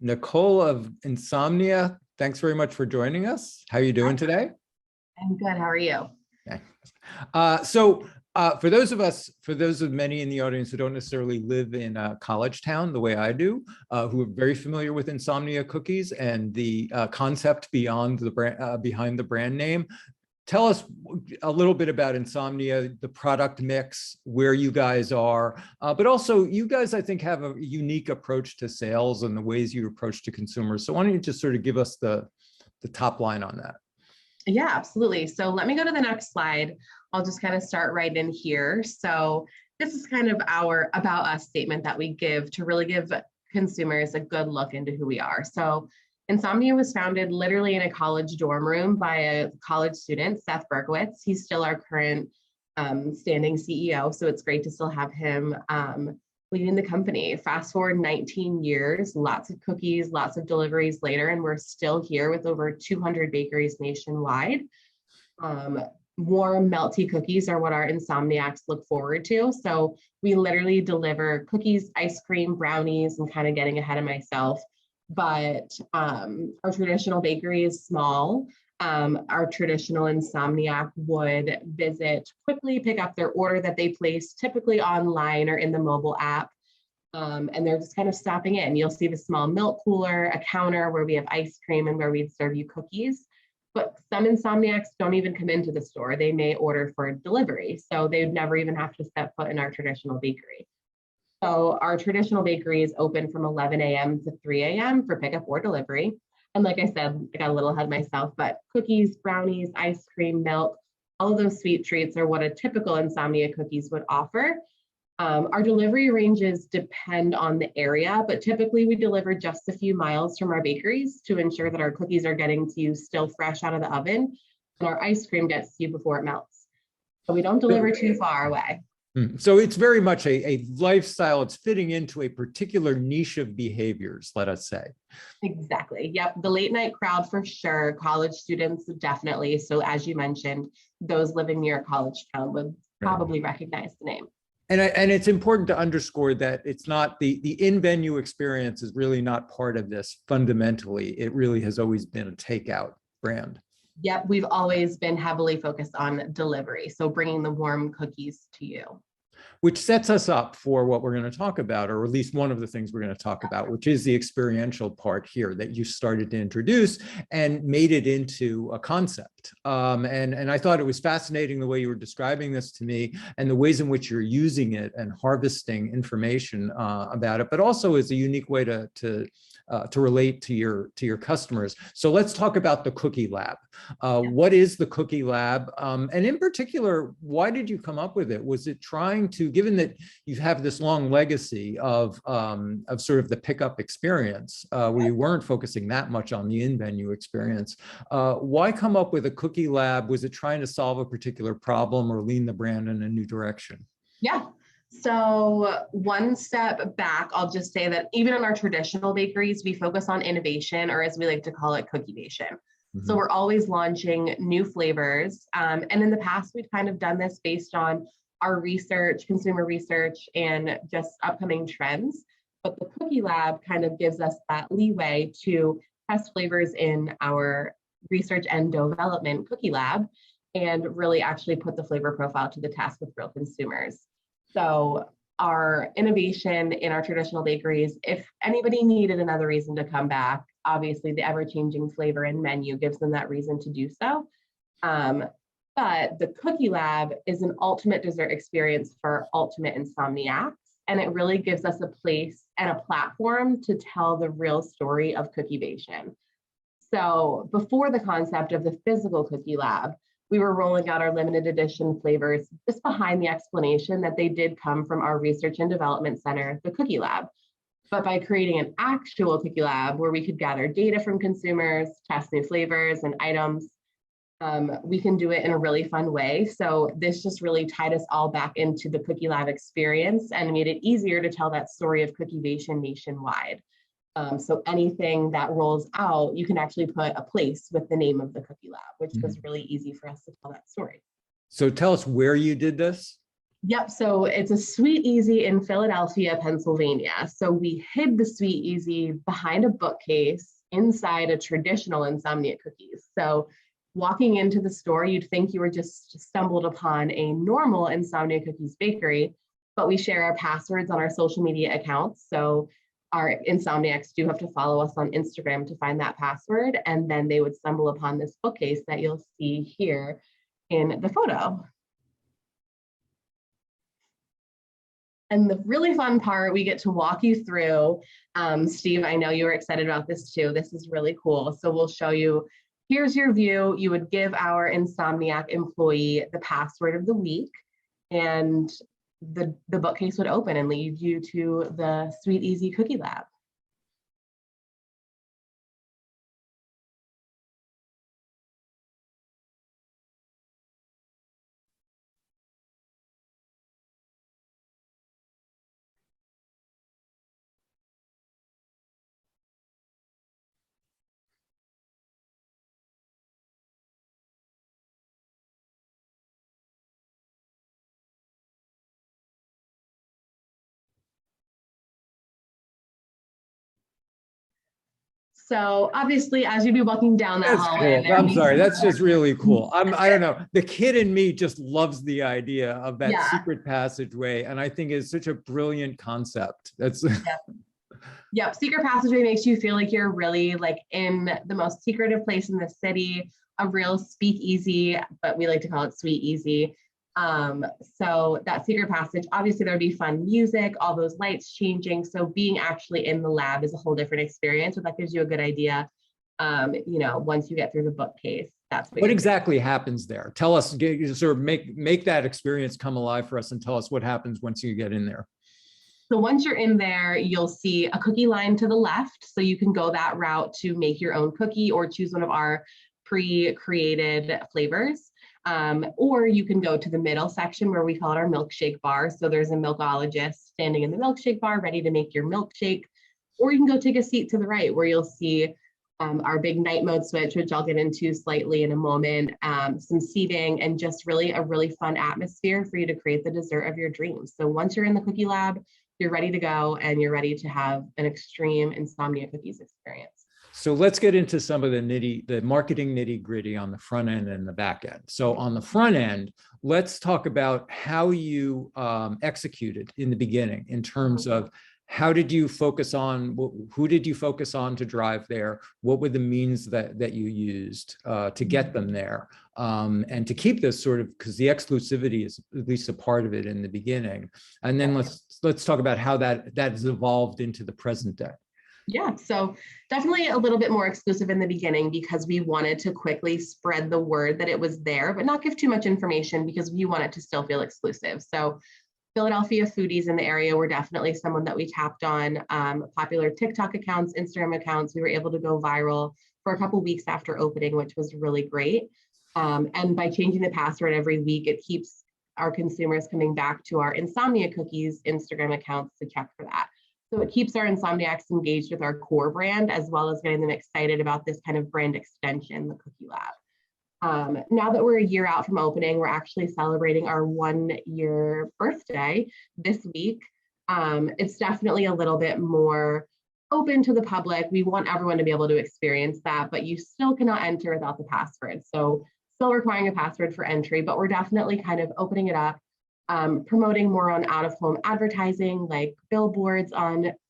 Nicole of Insomnia. Thanks very much for joining us. How are you doing today? I'm good. How are you? Okay. For those of many in the audience who don't necessarily live in a college town the way I do, who are very familiar with Insomnia cookies and the concept behind the brand name, tell us a little bit about Insomnia, the product mix, where you guys are, but also you guys, I think, have a unique approach to sales and the ways you approach to consumers. So why don't you just sort of give us the top line on that? Yeah, absolutely. So let me go to the next slide. I'll just kind of start right in here. So this is kind of our about us statement that we give to really give consumers a good look into who we are. So Insomnia was founded literally in a college dorm room by a college student, Seth Berkowitz. He's still our current standing CEO, so it's great to still have him leading the company. Fast forward 19 years, lots of cookies, lots of deliveries later, and we're still here with over 200 bakeries nationwide. Warm, melty cookies are what our insomniacs look forward to. So we literally deliver cookies, ice cream, brownies. I'm kind of getting ahead of myself, but our traditional bakery is small. Our traditional insomniac would visit quickly, pick up their order that they placed, typically online or in the mobile app. And they're just kind of stopping in. You'll see the small milk cooler, a counter where we have ice cream and where we'd serve you cookies. But some insomniacs don't even come into the store. They may order for delivery. So they would never even have to step foot in our traditional bakery. So our traditional bakery is open from 11 a.m. to 3 a.m. for pickup or delivery. And like I said, I got a little ahead of myself, but cookies, brownies, ice cream, milk, all of those sweet treats are what a typical Insomnia cookies would offer. Our delivery ranges depend on the area, but typically we deliver just a few miles from our bakeries to ensure that our cookies are getting to you still fresh out of the oven and our ice cream gets to you before it melts. So we don't deliver too far away. So it's very much a lifestyle. It's fitting into a particular niche of behaviors, let us say. Exactly. Yep. The late night crowd for sure. College students, definitely. So as you mentioned, those living near a college town would probably recognize the name. And it's important to underscore that it's not the in-venue experience is really not part of this fundamentally. It really has always been a takeout brand. Yep, we've always been heavily focused on delivery. So bringing the warm cookies to you. Which sets us up for what we're going to talk about, or at least one of the things we're going to talk about, which is the experiential part here that you started to introduce and made it into a concept. And I thought it was fascinating the way you were describing this to me and the ways in which you're using it and harvesting information about it, but also as a unique way to relate to your customers. So let's talk about the Cookie Lab. What is the Cookie Lab? And in particular, why did you come up with it? Was it trying to, given that you have this long legacy of sort of the pickup experience, where you weren't focusing that much on the in-venue experience, why come up with a Cookie Lab? Was it trying to solve a particular problem or lean the brand in a new direction? Yeah. So one step back, I'll just say that even in our traditional bakeries, we focus on innovation, or as we like to call it, cookievation. So we're always launching new flavors. And in the past, we've kind of done this based on our research, consumer research, and just upcoming trends. But the Cookie Lab kind of gives us that leeway to test flavors in our research and development Cookie Lab and really actually put the flavor profile to the test with real consumers. So our innovation in our traditional bakeries, if anybody needed another reason to come back, obviously the ever-changing flavor and menu gives them that reason to do so. But the Cookie Lab is an ultimate dessert experience for ultimate insomniacs, and it really gives us a place and a platform to tell the real story of cookievation. So before the concept of the physical Cookie Lab, we were rolling out our limited edition flavors just behind the explanation that they did come from our research and development center, the Cookie Lab. But by creating an actual Cookie Lab where we could gather data from consumers, test new flavors and items, we can do it in a really fun way. So this just really tied us all back into the Cookie Lab experience and made it easier to tell that story of cookievation nationwide. So anything that rolls out, you can actually put a place with the name of the Cookie Lab, which was really easy for us to tell that story. So tell us where you did this. Yep. So it's a Sweet Easy in Philadelphia, Pennsylvania. So we hid the Sweet Easy behind a bookcase inside a traditional Insomnia cookies. So walking into the store, you'd think you were just stumbled upon a normal Insomnia cookies bakery, but we share our passwords on our social media accounts. So our Insomniacs do have to follow us on Instagram to find that password, and then they would stumble upon this bookcase that you'll see here in the photo. And the really fun part, we get to walk you through. Steve, I know you were excited about this too. This is really cool. So we'll show you, here's your view. You would give our Insomniac employee the password of the week, and the bookcase would open and lead you to the Sweet Easy Cookie Lab. So obviously, as you'd be walking down that That's hallway, cool. I'm sorry. That's just really cool. I don't know. The kid in me just loves the idea of that secret passageway. And I think it's such a brilliant concept. That's Yep. Secret passageway makes you feel like you're really like in the most secretive place in the city, a real speakeasy, but we like to call it Sweet Easy. So that secret passage, obviously there'd be fun music, all those lights changing. So being actually in the lab is a whole different experience. So that gives you a good idea. Once you get through the bookcase, that's what exactly happens there. Tell us, sort of make that experience come alive for us, and tell us what happens once you get in there. So once you're in there, you'll see a cookie line to the left. So you can go that route to make your own cookie or choose one of our pre-created flavors. Or you can go to the middle section where we call it our milkshake bar. So there's a milkologist standing in the milkshake bar ready to make your milkshake. Or you can go take a seat to the right where you'll see our big night mode switch, which I'll get into slightly in a moment, some seating, and just really a really fun atmosphere for you to create the dessert of your dreams. So once you're in the cookie lab, you're ready to go and you're ready to have an extreme Insomnia cookies experience. So let's get into some of the marketing nitty gritty on the front end and the back end. So on the front end, let's talk about how you executed in the beginning in terms of how did you focus on, who did you focus on to drive there? What were the means that you used to get them there? And to keep this sort of, because the exclusivity is at least a part of it in the beginning. And then let's talk about how that has evolved into the present day. Yeah, so definitely a little bit more exclusive in the beginning because we wanted to quickly spread the word that it was there, but not give too much information because we want it to still feel exclusive. So Philadelphia foodies in the area were definitely someone that we tapped on, popular TikTok accounts, Instagram accounts. We were able to go viral for a couple weeks after opening, which was really great. And by changing the password every week, it keeps our consumers coming back to our Insomnia Cookies Instagram accounts to check for that. So it keeps our Insomniacs engaged with our core brand, as well as getting them excited about this kind of brand extension, the Cookie Lab. Now that we're a year out from opening, we're actually celebrating our 1-year birthday this week. It's definitely a little bit more open to the public. We want everyone to be able to experience that, but you still cannot enter without the password. So still requiring a password for entry, but we're definitely kind of opening it up. Promoting more on out-of-home advertising, like billboards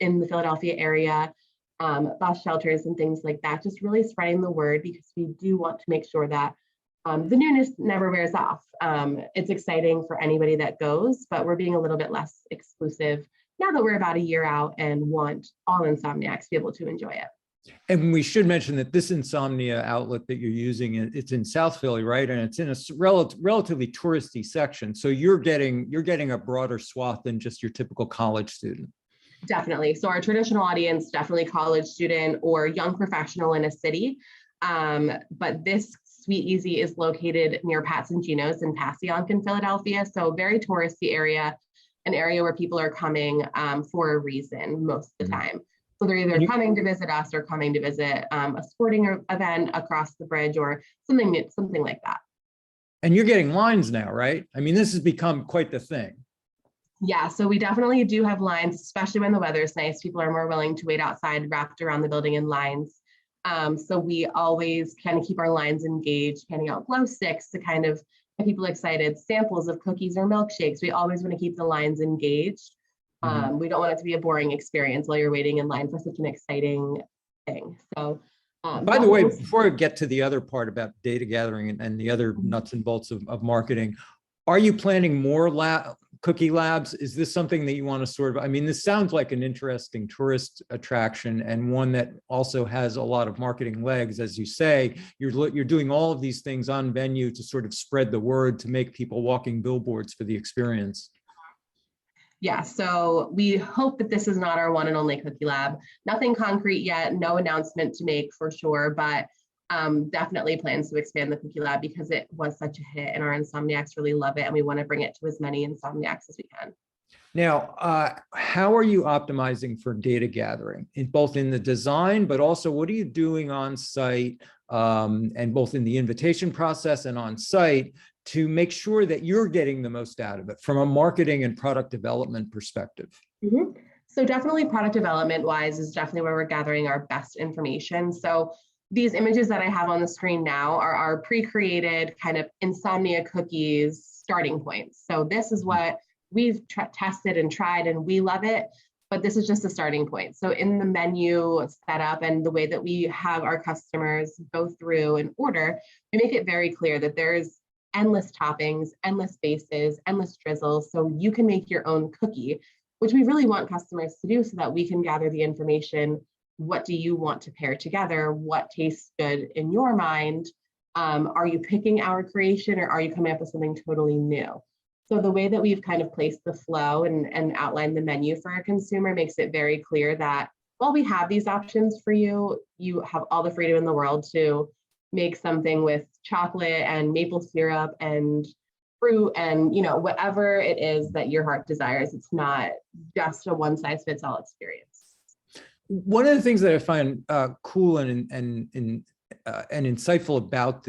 in the Philadelphia area, bus shelters and things like that, just really spreading the word because we do want to make sure that the newness never wears off. It's exciting for anybody that goes, but we're being a little bit less exclusive now that we're about a year out and want all Insomniacs to be able to enjoy it. And we should mention that this Insomnia outlet that you're using, it's in South Philly, right? And it's in a relatively touristy section. So you're getting a broader swath than just your typical college student. Definitely. So our traditional audience, definitely college student or young professional in a city. But this Sweet Easy is located near Pat's and Gino's in Passyunk in Philadelphia. So very touristy area, an area where people are coming for a reason most of the time. So they're either coming to visit us or coming to visit a sporting event across the bridge or something like that. And you're getting lines now, right? I mean, this has become quite the thing. Yeah, so we definitely do have lines, especially when the weather is nice. People are more willing to wait outside, wrapped around the building in lines. So we always kind of keep our lines engaged, handing out glow sticks to kind of get people excited, samples of cookies or milkshakes. We always want to keep the lines engaged. We don't want it to be a boring experience while you're waiting in line for such an exciting thing. So by the way, before I get to the other part about data gathering and the other nuts and bolts of marketing, are you planning more cookie labs? Is this something that you want to sort of, I mean, this sounds like an interesting tourist attraction and one that also has a lot of marketing legs. As you say, you're doing all of these things on venue to sort of spread the word, to make people walking billboards for the experience. Yeah, so we hope that this is not our one and only cookie lab. Nothing concrete yet, no announcement to make for sure, but definitely plans to expand the cookie lab because it was such a hit and our insomniacs really love it and we want to bring it to as many insomniacs as we can. Now, how are you optimizing for data gathering, both in the design, but also what are you doing on site, and both in the invitation process and on site to make sure that you're getting the most out of it from a marketing and product development perspective? So definitely product development wise is definitely where we're gathering our best information. So these images that I have on the screen now are our pre-created kind of insomnia cookies starting points. So this is what we've tested and tried and we love it, but this is just a starting point. So in the menu setup and the way that we have our customers go through and order, we make it very clear that there's endless toppings, endless bases, endless drizzles. So you can make your own cookie, which we really want customers to do so that we can gather the information. What do you want to pair together? What tastes good in your mind? Are you picking our creation or are you coming up with something totally new? So the way that we've kind of placed the flow and outlined the menu for our consumer makes it very clear that while we have these options for you, you have all the freedom in the world to make something with chocolate and maple syrup and fruit and whatever it is that your heart desires. It's not just a one size fits all experience. One of the things that I find cool and insightful about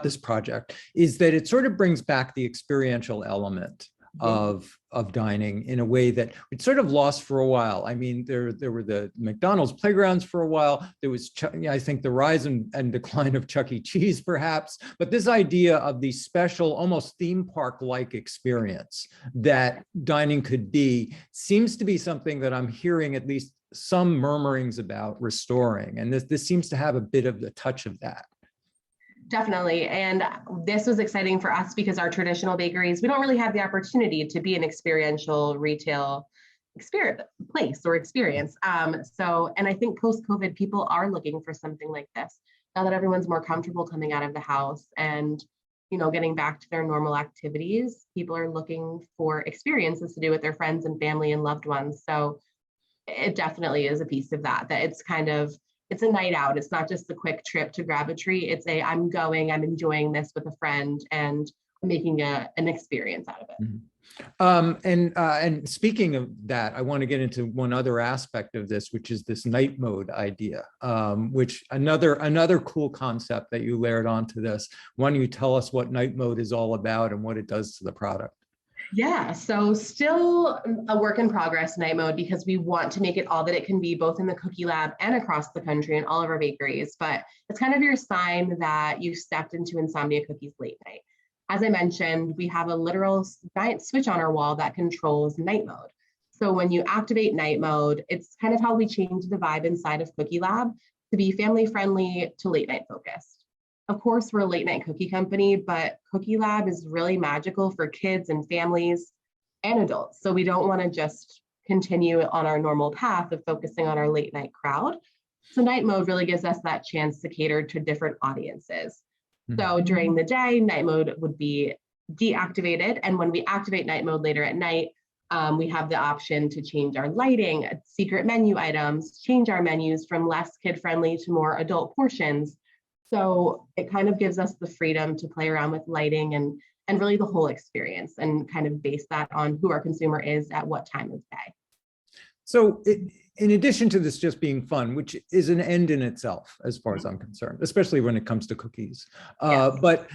this project is that it sort of brings back the experiential element of dining in a way that it sort of lost for a while. I mean, there were the McDonald's playgrounds for a while. There was, I think, the rise and decline of Chuck E. Cheese, perhaps. But this idea of the special, almost theme park-like experience that dining could be seems to be something that I'm hearing at least some murmurings about restoring. And this seems to have a bit of the touch of that. Definitely. And this was exciting for us because our traditional bakeries, we don't really have the opportunity to be an experiential retail place or experience. And I think post-COVID, people are looking for something like this. Now that everyone's more comfortable coming out of the house and, getting back to their normal activities, people are looking for experiences to do with their friends and family and loved ones. So it definitely is a piece of that it's a night out. It's not just a quick trip to grab a treat. It's I'm enjoying this with a friend and making an experience out of it. And speaking of that, I want to get into one other aspect of this, which is this night mode idea, which another cool concept that you layered onto this. Why don't you tell us what night mode is all about and what it does to the product? Yeah, so still a work in progress night mode because we want to make it all that it can be both in the cookie lab and across the country in all of our bakeries. But it's kind of your sign that you stepped into Insomnia Cookies late night. As I mentioned, we have a literal giant switch on our wall that controls night mode. So when you activate night mode, it's kind of how we change the vibe inside of Cookie Lab to be family friendly to late night focused. Of course, we're a late night cookie company, but Cookie Lab is really magical for kids and families and adults. So we don't want to just continue on our normal path of focusing on our late night crowd. So night mode really gives us that chance to cater to different audiences. So during the day, night mode would be deactivated. And when we activate night mode later at night, we have the option to change our lighting, secret menu items, change our menus from less kid-friendly to more adult portions. So it kind of gives us the freedom to play around with lighting and really the whole experience and kind of base that on who our consumer is at what time of day. So in addition to this just being fun, which is an end in itself, as far as I'm concerned, especially when it comes to cookies. But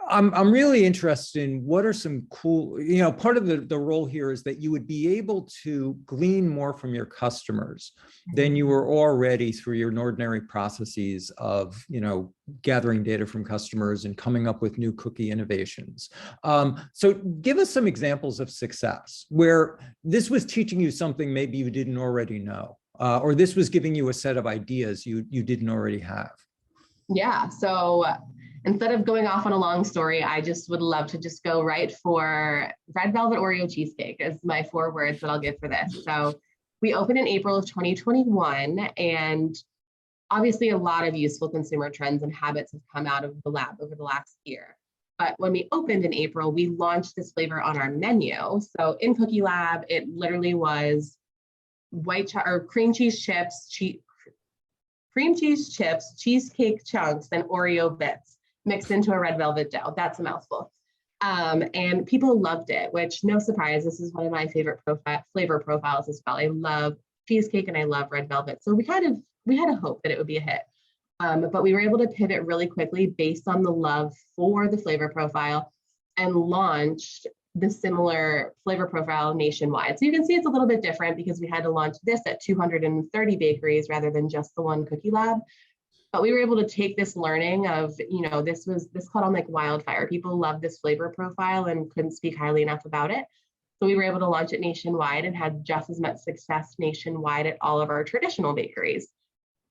I'm really interested in what are some cool, part of the role here is that you would be able to glean more from your customers than you were already through your ordinary processes of, gathering data from customers and coming up with new cookie innovations. So give us some examples of success where this was teaching you something maybe you didn't already know, or this was giving you a set of ideas you didn't already have. Yeah, so instead of going off on a long story, I just would love to just go right for red velvet Oreo cheesecake is my 4 words that I'll give for this. So we opened in April of 2021, and obviously a lot of useful consumer trends and habits have come out of the lab over the last year. But when we opened in April, we launched this flavor on our menu. So in Cookie Lab, it literally was cream cheese chips, cheesecake chunks, and Oreo bits mixed into a red velvet dough. That's a mouthful. And people loved it, which no surprise, this is one of my favorite flavor profiles as well. I love cheesecake and I love red velvet. So we had a hope that it would be a hit. But we were able to pivot really quickly based on the love for the flavor profile and launched the similar flavor profile nationwide. So you can see it's a little bit different because we had to launch this at 230 bakeries rather than just the one Cookie Lab. But we were able to take this learning of, this caught on like wildfire. People loved this flavor profile and couldn't speak highly enough about it. So we were able to launch it nationwide and had just as much success nationwide at all of our traditional bakeries.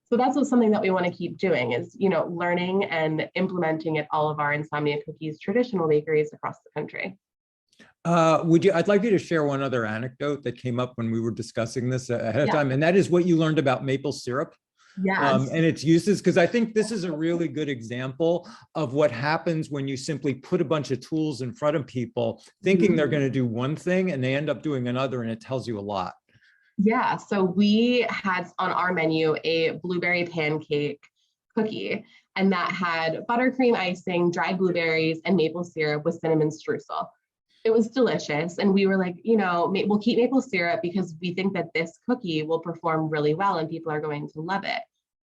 So that's something that we want to keep doing is, learning and implementing at all of our Insomnia Cookies traditional bakeries across the country. I'd like you to share one other anecdote that came up when we were discussing this ahead of time, and that is what you learned about maple syrup. Yes. And its uses, because I think this is a really good example of what happens when you simply put a bunch of tools in front of people thinking they're going to do one thing and they end up doing another, and it tells you a lot. Yeah, so we had on our menu a blueberry pancake cookie, and that had buttercream icing, dried blueberries, and maple syrup with cinnamon streusel. It was delicious, and we were like, we'll keep maple syrup because we think that this cookie will perform really well and people are going to love it.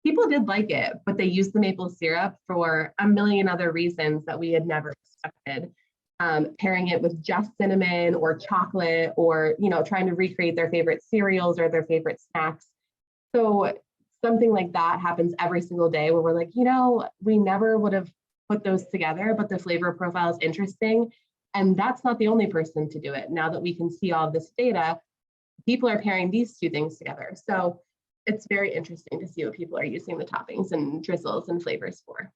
People did like it, but they used the maple syrup for a million other reasons that we had never expected. Pairing it with just cinnamon or chocolate, or trying to recreate their favorite cereals or their favorite snacks. So something like that happens every single day where we're like, we never would have put those together, but the flavor profile is interesting. And that's not the only person to do it. Now that we can see all this data, people are pairing these 2 things together. So it's very interesting to see what people are using the toppings and drizzles and flavors for.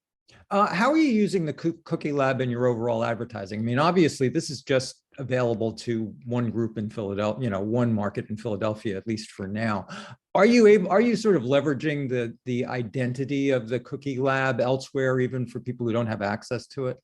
How are you using the Cookie Lab in your overall advertising? I mean, obviously, this is just available to one group in Philadelphia, one market in Philadelphia, at least for now. Are you sort of leveraging the identity of the Cookie Lab elsewhere, even for people who don't have access to it?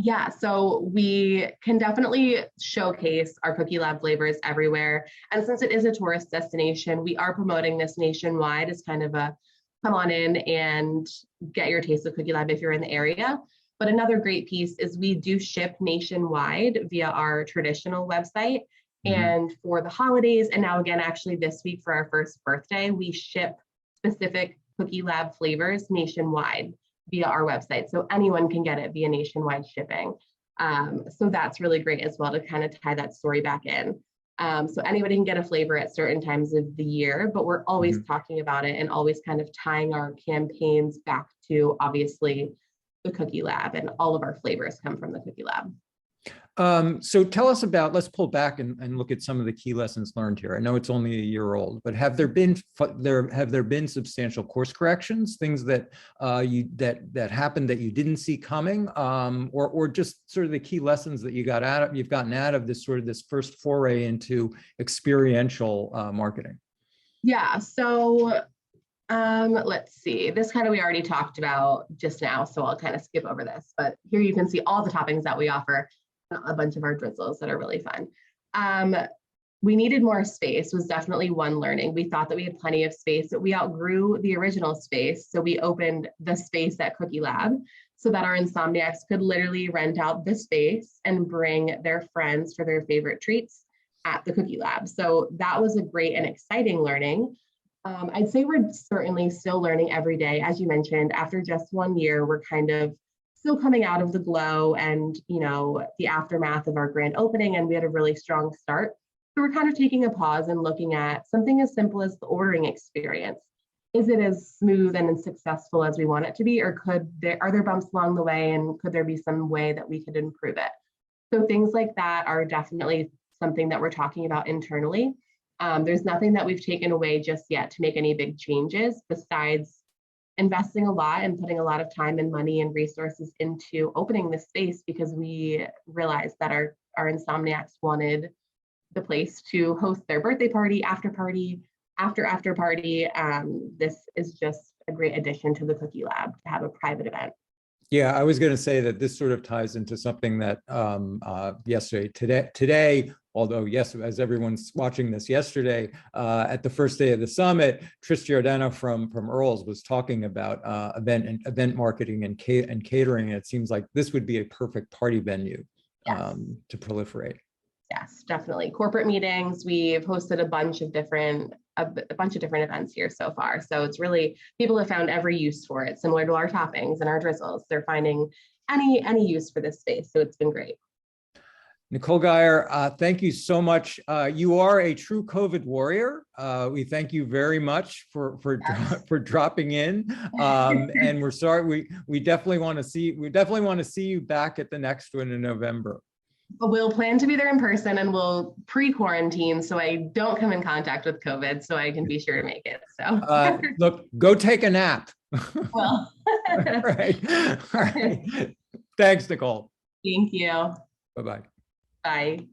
Yeah, so we can definitely showcase our Cookie Lab flavors everywhere. And since it is a tourist destination, we are promoting this nationwide as kind of a come on in and get your taste of Cookie Lab if you're in the area. But another great piece is we do ship nationwide via our traditional website. And for the holidays, and now again, actually this week for our first birthday, we ship specific Cookie Lab flavors nationwide via our website. So anyone can get it via nationwide shipping. So that's really great as well to kind of tie that story back in. So anybody can get a flavor at certain times of the year, but we're always talking about it and always kind of tying our campaigns back to obviously the Cookie Lab, and all of our flavors come from the Cookie Lab. So tell us about, let's pull back and look at some of the key lessons learned here. I know it's only a year old, but have there been substantial course corrections, things that that happened that you didn't see coming, or just sort of the key lessons that you've gotten out of this first foray into experiential marketing? Yeah, so let's see, this kind of we already talked about just now, so I'll kind of skip over this, but here you can see all the toppings that we offer, a bunch of our drizzles that are really fun. We needed more space was definitely one learning. We thought that we had plenty of space, but we outgrew the original space. So we opened the space at Cookie Lab so that our insomniacs could literally rent out the space and bring their friends for their favorite treats. at the Cookie Lab. So that was a great and exciting learning. I'd say we're certainly still learning every day. As you mentioned, after just 1 year, we're kind of still coming out of the glow and, the aftermath of our grand opening, and we had a really strong start. So we're kind of taking a pause and looking at something as simple as the ordering experience. Is it as smooth and as successful as we want it to be, or are there bumps along the way, and could there be some way that we could improve it? So things like that are definitely something that we're talking about internally. There's nothing that we've taken away just yet to make any big changes, besides investing a lot and putting a lot of time and money and resources into opening this space, because we realized that our insomniacs wanted the place to host their birthday party, after party. This is just a great addition to the Cookie Lab to have a private event. Yeah, I was going to say that this sort of ties into something that today, although yes, as everyone's watching this yesterday, at the first day of the summit, Tris Giordano from Earls was talking about event marketing and catering. And it seems like this would be a perfect party venue to proliferate. Yes, definitely. Corporate meetings. We've hosted a bunch of different events here so far. So it's really, people have found every use for it, similar to our toppings and our drizzles. They're finding any use for this space. So it's been great. Nicole Geyer, thank you so much. You are a true COVID warrior. We thank you very much for dropping in. And we're sorry, we definitely want to see you back at the next one in November. We'll plan to be there in person, and we'll pre-quarantine so I don't come in contact with COVID, so I can be sure to make it. So look, go take a nap. Well, All right. Thanks, Nicole. Thank you. Bye-bye. Bye.